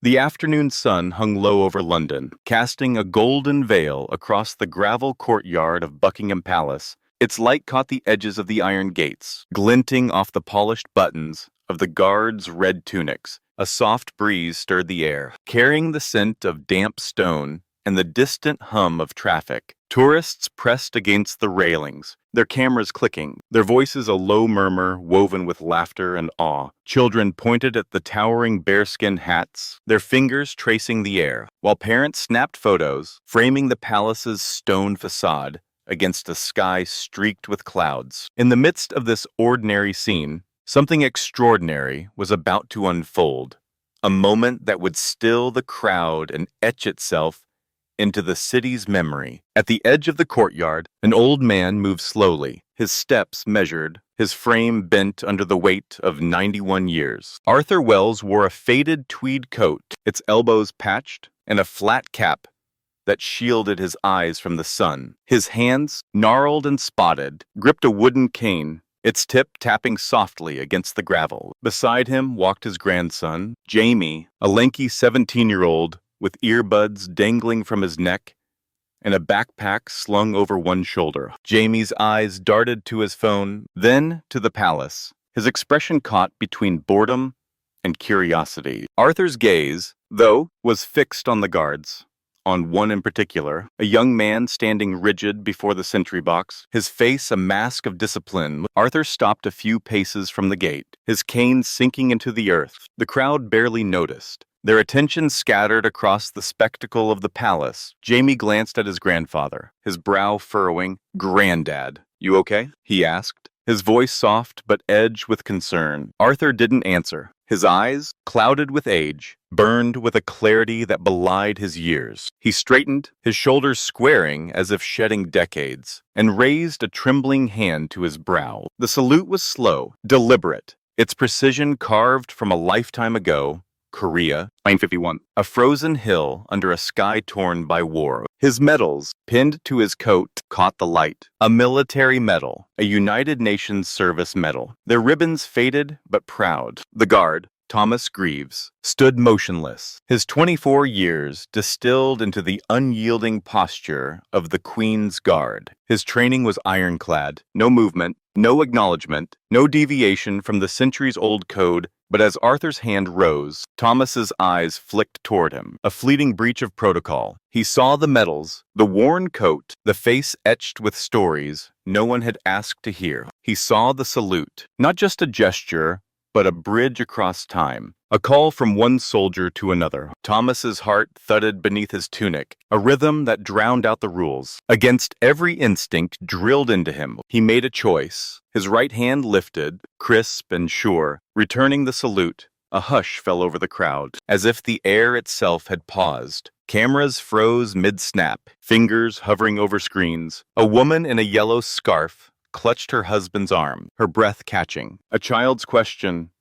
The afternoon sun hung low over London, casting a golden veil across the gravel courtyard of Buckingham Palace. Its light caught the edges of the iron gates, glinting off the polished buttons of the guards' red tunics. A soft breeze stirred the air, carrying the scent of damp stone and the distant hum of traffic. Tourists pressed against the railings, their cameras clicking, their voices a low murmur woven with laughter and awe. Children pointed at the towering bearskin hats, their fingers tracing the air, while parents snapped photos, framing the palace's stone facade against a sky streaked with clouds. In the midst of this ordinary scene, something extraordinary was about to unfold, a moment that would still the crowd and etch itself into the city's memory. At the edge of the courtyard, an old man moved slowly, his steps measured, his frame bent under the weight of 91 years. Arthur Wells wore a faded tweed coat, its elbows patched, and a flat cap that shielded his eyes from the sun. His hands, gnarled and spotted, gripped a wooden cane, its tip tapping softly against the gravel. Beside him walked his grandson, Jamie, a lanky 17-year-old with earbuds dangling from his neck and a backpack slung over one shoulder. Jamie's eyes darted to his phone, then to the palace, his expression caught between boredom and curiosity. Arthur's gaze, though, was fixed on the guards. On one in particular, a young man standing rigid before the sentry box, his face a mask of discipline. Arthur stopped a few paces from the gate, his cane sinking into the earth. The crowd barely noticed, their attention scattered across the spectacle of the palace. Jamie glanced at his grandfather, his brow furrowing. "Granddad, you okay?" he asked, his voice soft but edged with concern. Arthur didn't answer. His eyes, clouded with age, burned with a clarity that belied his years. He straightened, his shoulders squaring as if shedding decades, and raised a trembling hand to his brow. The salute was slow, deliberate, its precision carved from a lifetime ago. Korea, 951. A frozen hill under a sky torn by war. His medals, pinned to his coat, caught the light. A military medal, a United Nations service medal. Their ribbons faded but proud. The guard, Thomas Greaves, stood motionless, his 24 years distilled into the unyielding posture of the Queen's Guard. His training was ironclad, no movement, no acknowledgement, no deviation from the centuries-old code. But as Arthur's hand rose, Thomas's eyes flicked toward him, a fleeting breach of protocol. He saw the medals, the worn coat, the face etched with stories no one had asked to hear. He saw the salute, not just a gesture, but a bridge across time, a call from one soldier to another. Thomas's heart thudded beneath his tunic, a rhythm that drowned out the rules. Against every instinct drilled into him, he made a choice. His right hand lifted, crisp and sure, returning the salute. A hush fell over the crowd, as if the air itself had paused. Cameras froze mid-snap, fingers hovering over screens. A woman in a yellow scarf clutched her husband's arm, her breath catching. A child's question,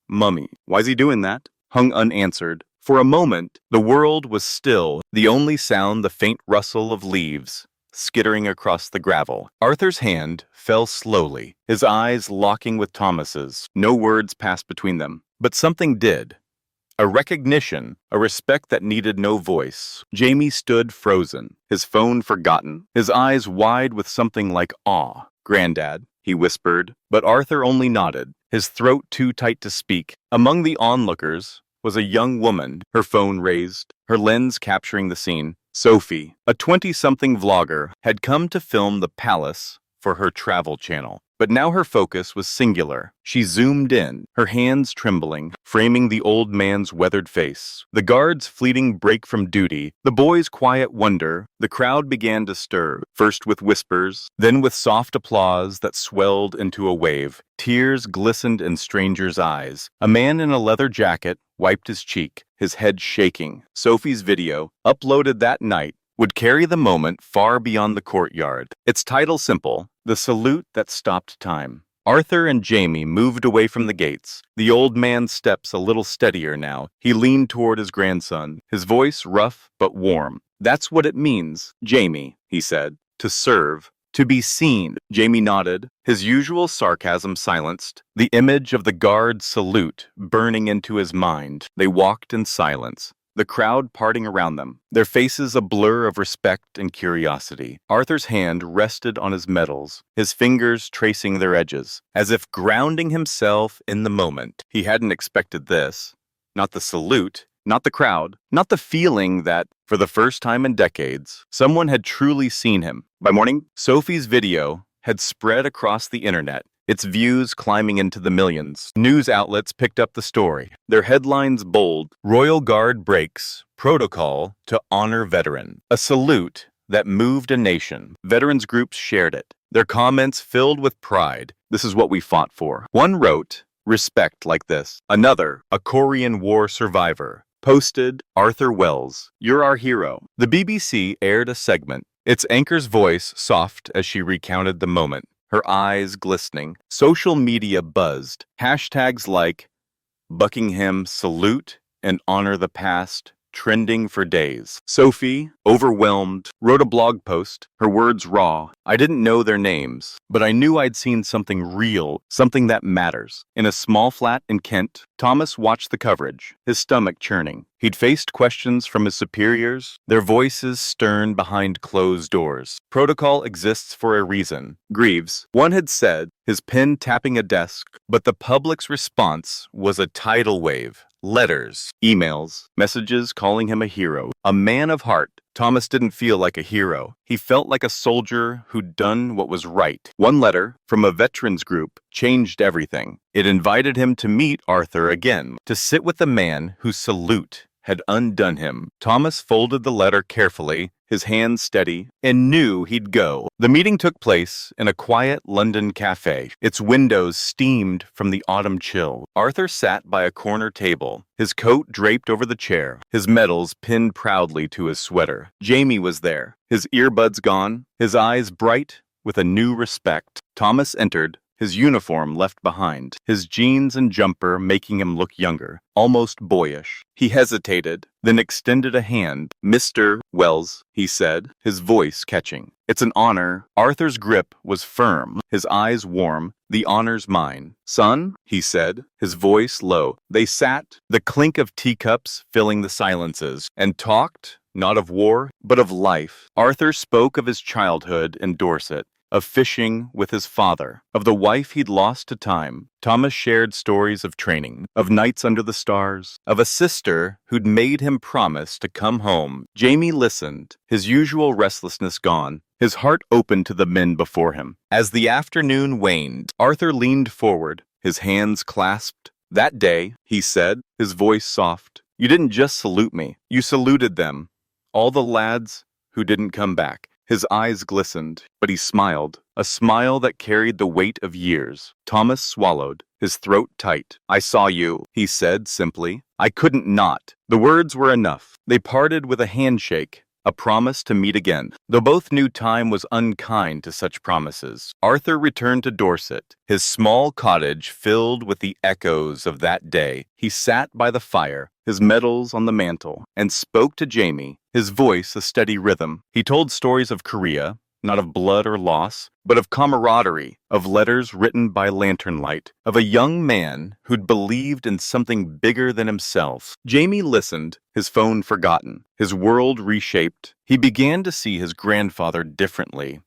"Mummy, why's he doing that?" hung unanswered. For a moment, the world was still, the only sound the faint rustle of leaves skittering across the gravel. Arthur's hand fell slowly, his eyes locking with Thomas's. No words passed between them, but something did. A recognition, a respect that needed no voice. Jamie stood frozen, his phone forgotten, his eyes wide with something like awe. "Granddad," he whispered, but Arthur only nodded, his throat too tight to speak. Among the onlookers was a young woman, her phone raised, her lens capturing the scene. Sophie, a 20-something vlogger, had come to film the palace for her travel channel. But now her focus was singular. She zoomed in, her hands trembling, framing the old man's weathered face. The guard's fleeting break from duty, the boy's quiet wonder. The crowd began to stir, first with whispers, then with soft applause that swelled into a wave. Tears glistened in strangers' eyes. A man in a leather jacket wiped his cheek, his head shaking. Sophie's video, uploaded that night, would carry the moment far beyond the courtyard. Its title simple, "The Salute That Stopped Time." Arthur and Jamie moved away from the gates, the old man's steps a little steadier now. He leaned toward his grandson, his voice rough but warm. "That's what it means, Jamie," he said, "to serve To be seen. Jamie nodded, his usual sarcasm silenced, the image of the guard's salute burning into his mind. They walked in silence, the crowd parting around them, their faces a blur of respect and curiosity. Arthur's hand rested on his medals, his fingers tracing their edges, as if grounding himself in the moment. He hadn't expected this. Not the salute, not the crowd, not the feeling that, for the first time in decades, someone had truly seen him. By morning, Sophie's video had spread across the internet, its views climbing into the millions. News outlets picked up the story, their headlines bold: Royal Guard breaks protocol to honor veteran. A salute that moved a nation. Veterans groups shared it, their comments filled with pride. This is what we fought for. One wrote, "Respect like this." Another, a Korean War survivor, posted, "Arthur Wells, you're our hero." The BBC aired a segment, its anchor's voice soft as she recounted the moment, her eyes glistening. Social media buzzed. Hashtags like Buckingham salute and honor the past trending for days. Sophie, overwhelmed, wrote a blog post, her words raw. "I didn't know their names, but I knew I'd seen something real, something that matters." In a small flat in Kent, Thomas watched the coverage, his stomach churning. He'd faced questions from his superiors, their voices stern behind closed doors. Protocol exists for a reason. Greaves, one had said, his pen tapping a desk, but the public's response was a tidal wave. Letters, emails, messages calling him a hero. A man of heart. Thomas didn't feel like a hero. He felt like a soldier who'd done what was right. One letter, from a veterans group, changed everything. It invited him to meet Arthur again, to sit with the man whose salute had undone him. Thomas folded the letter carefully, his hands steady, and knew he'd go. The meeting took place in a quiet London cafe. Its windows steamed from the autumn chill. Arthur sat by a corner table, his coat draped over the chair, his medals pinned proudly to his sweater. Jamie was there, his earbuds gone, his eyes bright with a new respect. Thomas entered, his uniform left behind, his jeans and jumper making him look younger, almost boyish. He hesitated, then extended a hand. "Mr. Wells," he said, his voice catching. "It's an honor." Arthur's grip was firm, his eyes warm. "The honor's mine." "Son," he said, his voice low. They sat, the clink of teacups filling the silences, and talked, not of war, but of life. Arthur spoke of his childhood in Dorset, of fishing with his father, of the wife he'd lost to time. Thomas shared stories of training, of nights under the stars, of a sister who'd made him promise to come home. Jamie listened, his usual restlessness gone, his heart open to the men before him. As the afternoon waned, Arthur leaned forward, his hands clasped. "That day," he said, his voice soft, "you didn't just salute me, you saluted them. All the lads who didn't come back." His eyes glistened, but he smiled, a smile that carried the weight of years. Thomas swallowed, his throat tight. "I saw you," he said simply. "I couldn't not." The words were enough. They parted with a handshake, a promise to meet again, though both knew time was unkind to such promises. Arthur returned to Dorset, his small cottage filled with the echoes of that day. He sat by the fire, his medals on the mantel, and spoke to Jamie, his voice a steady rhythm. He told stories of Korea, not of blood or loss, but of camaraderie, of letters written by lantern light, of a young man who'd believed in something bigger than himself. Jamie listened, his phone forgotten, his world reshaped. He began to see his grandfather differently.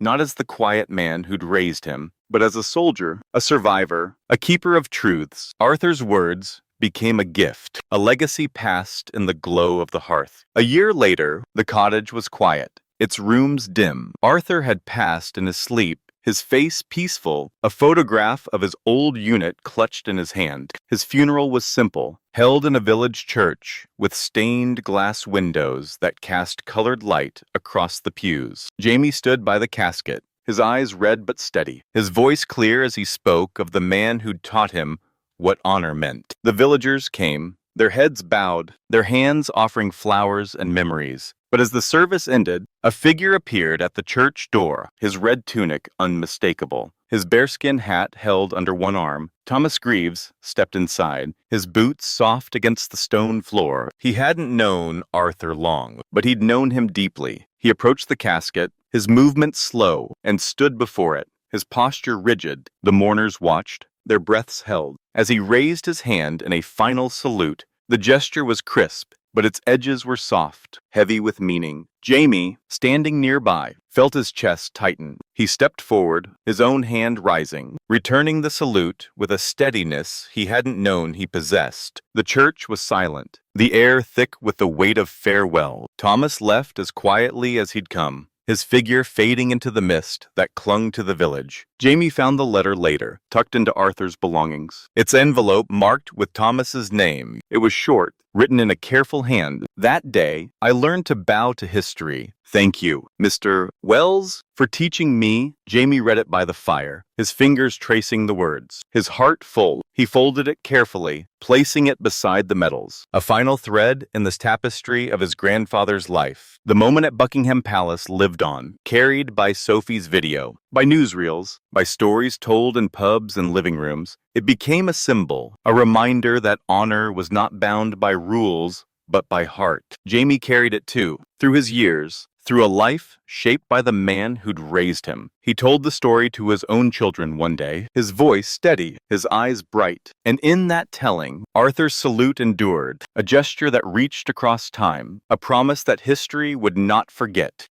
Not as the quiet man who'd raised him, but as a soldier, a survivor, a keeper of truths. Arthur's words became a gift, a legacy passed in the glow of the hearth. A year later, the cottage was quiet, its rooms dim. Arthur had passed in his sleep, his face peaceful, a photograph of his old unit clutched in his hand. His funeral was simple, held in a village church, with stained glass windows that cast colored light across the pews. Jamie stood by the casket, his eyes red but steady, his voice clear as he spoke of the man who'd taught him what honor meant. The villagers came, their heads bowed, their hands offering flowers and memories. But as the service ended, a figure appeared at the church door, his red tunic unmistakable. his bearskin hat held under one arm. Thomas Greaves stepped inside, his boots soft against the stone floor. He hadn't known Arthur long, but he'd known him deeply. He approached the casket, his movements slow, and stood before it, his posture rigid. The mourners watched, their breaths held. As he raised his hand in a final salute, the gesture was crisp, but its edges were soft, heavy with meaning. Jamie, standing nearby, felt his chest tighten. He stepped forward, his own hand rising, returning the salute with a steadiness he hadn't known he possessed. The church was silent, the air thick with the weight of farewell. Thomas left as quietly as he'd come, his figure fading into the mist that clung to the village. Jamie found the letter later, tucked into Arthur's belongings. Its envelope marked with Thomas's name. It was short, written in a careful hand. That day, I learned to bow to history. Thank you, Mr. Wells, for teaching me. Jamie read it by the fire, his fingers tracing the words. His heart full, he folded it carefully, placing it beside the medals. A final thread in this tapestry of his grandfather's life. The moment at Buckingham Palace lived on, carried by Sophie's video, by newsreels, by stories told in pubs and living rooms. It became a symbol, a reminder that honor was not bound by rules, but by heart. Jamie carried it too, through his years, through a life shaped by the man who'd raised him. He told the story to his own children one day, his voice steady, his eyes bright. And in that telling, Arthur's salute endured, a gesture that reached across time, a promise that history would not forget.